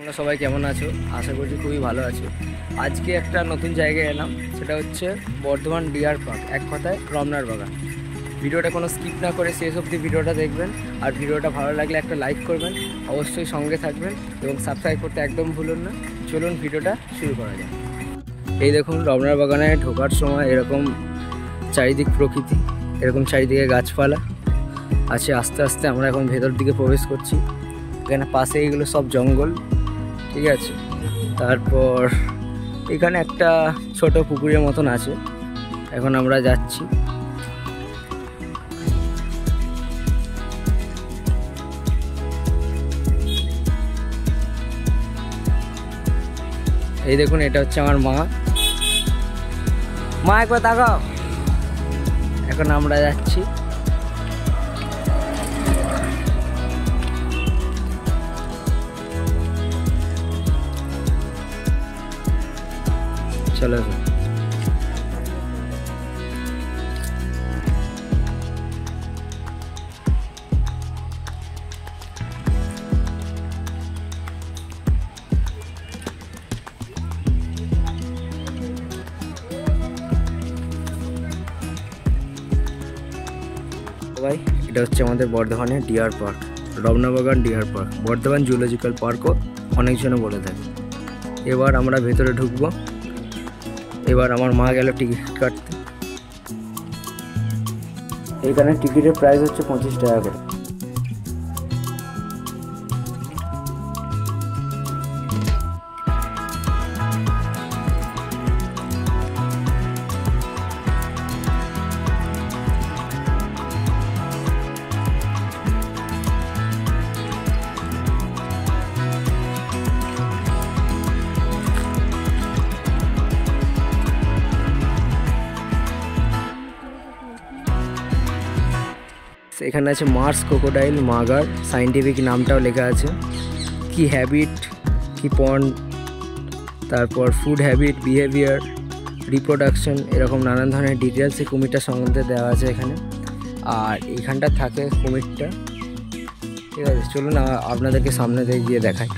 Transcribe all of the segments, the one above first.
তোমরা সবাই কেমন আছো? আশা করছি খুবই ভালো আছো। আজকে একটা নতুন জায়গায় এলাম, সেটা হচ্ছে বর্ধমান ডিয়ার পার্ক, এক কথায় রমনার বাগান। ভিডিওটা কোনো স্কিপ না করে শেষ অবধি ভিডিওটা দেখবেন, আর ভিডিওটা ভালো লাগলে একটা লাইক করবেন, অবশ্যই সঙ্গে থাকবেন এবং সাবস্ক্রাইব করতে একদম ভুলুন না। চলুন ভিডিওটা শুরু করা যায়। এই দেখুন, রমনার বাগানে ঢোকার সময় এরকম চারিদিক প্রকৃতি, এরকম চারিদিকে গাছপালা আছে। আস্তে আস্তে আমরা এখন ভেতর দিকে প্রবেশ করছি। এখানে পাশে এইগুলো সব জঙ্গল, ঠিক আছে। তারপর এখানে একটা ছোট পুকুরের মতন আছে, এখন আমরা যাচ্ছি। এই দেখুন, এটা হচ্ছে আমার মা। মা একবার তাকাও। এখন আমরা যাচ্ছি। চলো ভাই, এটা হচ্ছে আমাদের বর্ধমানের deer park, Ramnabagan deer park. Bardhaman zoological পার্কও অনেকজনে বলে থাকে। এবার আমরা ভেতরে ঢুকবো। এবার আমার মা গেল টিকিট কাটতে। এখানে টিকিটের প্রাইস হচ্ছে 25 টাকা করে। এখানে আছে মার্স ক্রোকোডাইল মাগার, সাইন্টিফিক নামটাও লেখা আছে। কি হ্যাবিট, কি পন্ড, তারপর ফুড হ্যাবিট, বিহেভিয়ার, রিপ্রোডাকশন, এরকম নানান ধরনের ডিটেলস এই কুমিরটার সম্বন্ধে দেওয়া আছে এখানে। আর এইখানটা থাকে কুমিরটা, ঠিক আছে। চলুন আপনাদেরকে সামনে দিয়ে গিয়ে দেখাই।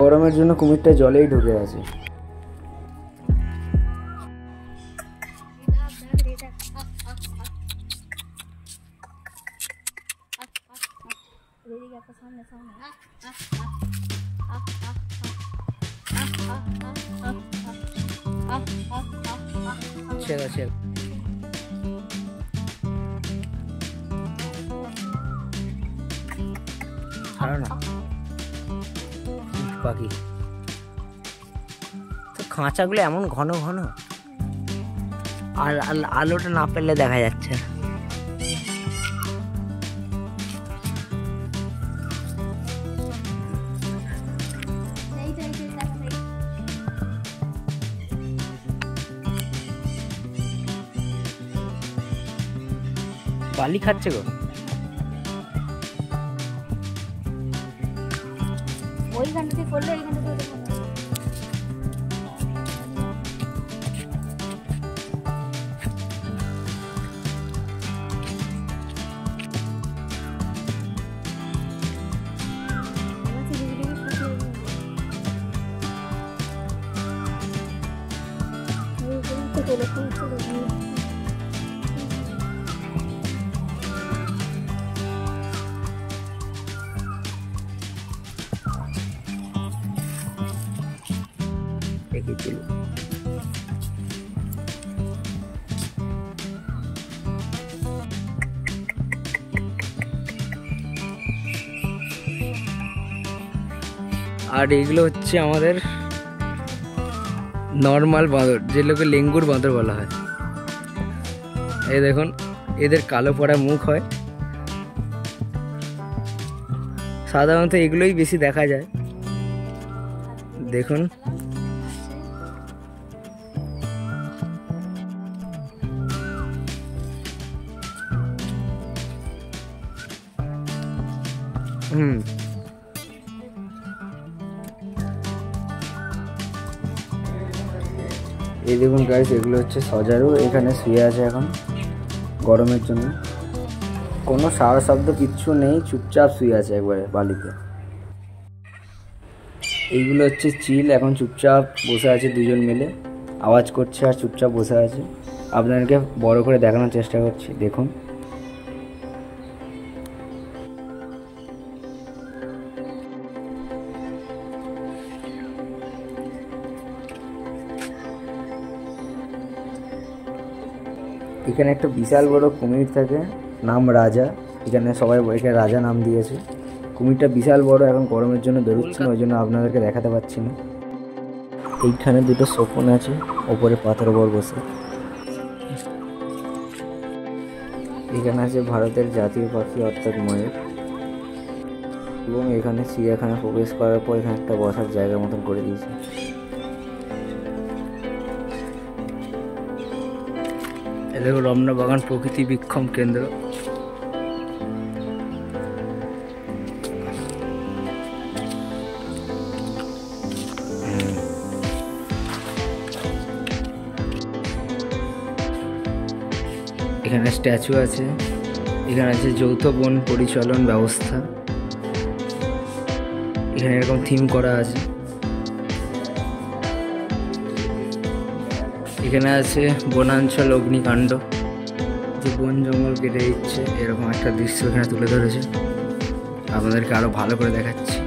গরমের জন্য কুমিরটা জলেই ঢুকে আছে। ছেড়া ছেড়া ছাড়ো না পাখি। তো খাঁচাগুলো এমন ঘন ঘন, আর আলোটা না পেলে দেখা যাচ্ছে না। বালি খাচ্ছে গো। ওইখান থেকে করলে এইখান থেকে দেখেছিল। আর এগুলো হচ্ছে আমাদের নর্মাল বাঁদর, যেগুলোকে লেঙ্গুর বাঁদর বলা হয়। এই দেখুন, এদের কালো পড়া মুখ হয়। সাধারণত এগুলোই বেশি দেখা যায়। দেখুন, এই দেখুন গাইস, এগুলো হচ্ছে সজারু। এখানে শুয়ে আছে এখন গরমের জন্য। কোনো সারা শব্দ কিচ্ছু নেই, চুপচাপ শুয়ে আছে একবারে বালিতে। এইগুলো হচ্ছে চিল, এখন চুপচাপ বসে আছে দুজন মিলে, আওয়াজ করছে আর চুপচাপ বসে আছে। আপনাদেরকে বড় করে দেখানোর চেষ্টা করছি, দেখুন। এখানে একটা বিশাল বড় কুমির থাকে, নাম রাজা। এখানে সবাই একে রাজা নাম দিয়েছে। কুমিরটা বিশাল বড়, এখন গরমের জন্য বেরোচ্ছে না, ওই জন্য আপনাদেরকে দেখাতে পারছি না। এইখানে দুটো শকুন আছে ওপরে পাথর উপর বসে। এখানে আছে ভারতের জাতীয় পাখি অর্থাৎ ময়ূর। এবং এখানে চিড়িয়াখানা প্রবেশ করার পর এখানে একটা বসার জায়গার মতন করে দিয়েছে। এ দেখো রমনা বাগান প্রকৃতি বিক্ষম কেন্দ্র। এখানে স্ট্যাচু আছে, এখানে আছে যৌথ বন পরিচালন ব্যবস্থা। এখানে এরকম থিম করা আছে। এখানে আছে বনাঞ্চল অগ্নিকাণ্ড, যে বন জঙ্গল কেটে দিচ্ছে, এরকম একটা দৃশ্য এখানে তুলে ধরেছে। আপনাদেরকে আরো ভালো করে দেখাচ্ছি।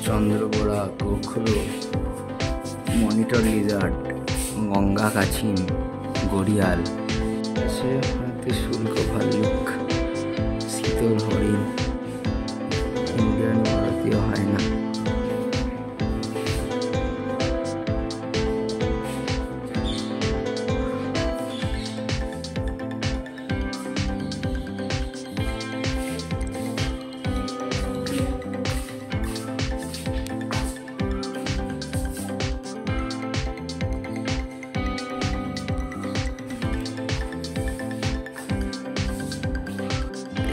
চন্দ্রবোড়া, গোখরো, মনিটর লিজার্ড, গঙ্গা কাছিম, গড়িয়াল আছে, শুল্ক ভাল্লুক, শীতল হরিণ, ইন্ডিয়ান ভারতীয় হায়না।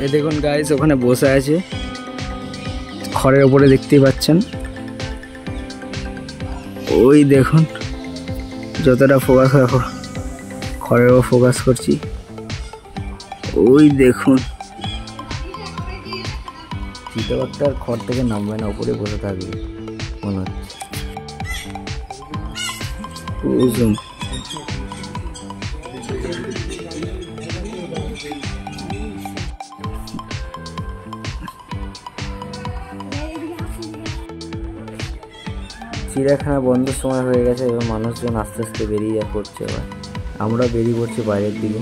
এ দেখুন গাইস, ওখানে বসে আছে খড়ের উপরে, দেখতেই পাচ্ছেন। ওই দেখুন, যতটা ফোকাস রাখো খড়ের উপর ফোকাস করছি, ওই দেখুন। চিতাবাঘটা আর খড় থেকে নামবে না, উপরে বসে থাকবে মনে হচ্ছে। চিড়িয়াখানা বন্ধের সময় হয়ে গেছে, এবার মানুষজন আস্তে আস্তে বেরিয়ে পড়ছে। এবার আমরা বেরিয়ে পড়ছি বাইরের দিকে।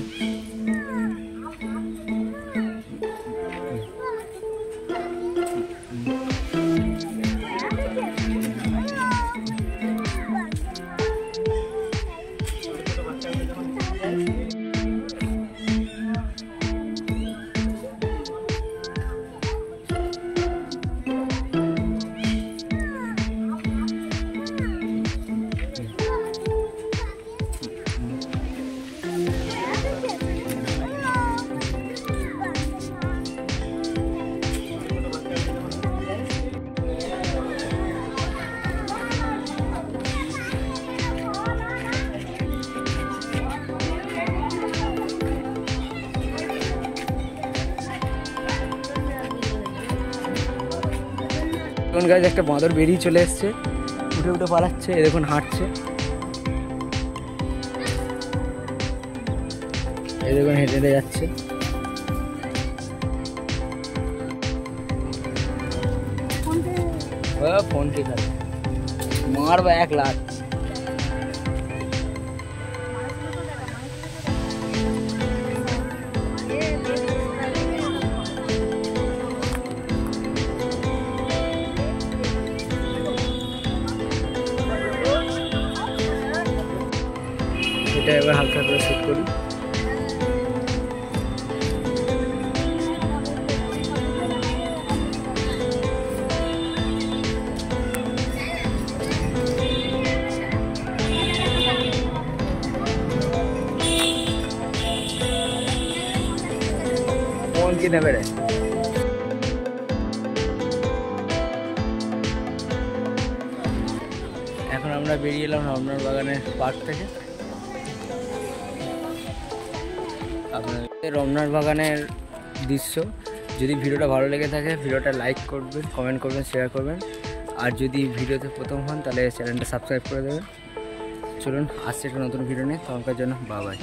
এখন গাছ একটা বাঁদর বেরিয়ে চলে এসছে, উঠে উঠে পালাচ্ছে। এ দেখুন হাঁটছে, এই দেখুন হেঁটে হেঁটে যাচ্ছে। ফোন ঠিক আছে, মারবা 1 লাখ। এটা এবার হালকা করে সেট করি। ফোন কি নেবে রে? এখন আমরা বেরিয়ে এলাম রমনার বাগানের পার্ক থেকে। আপনাদের রমনার বাগানের দৃশ্য। যদি ভিডিওটা ভালো লেগে থাকে ভিডিওটা লাইক করবেন, কমেন্ট করবেন, শেয়ার করবেন। আর যদি ভিডিওতে প্রথম হন তাহলে চ্যানেলটা সাবস্ক্রাইব করে দেবেন। চলুন আসছে একটা নতুন ভিডিও নিয়ে, তখনকার জন্য বাই বাই।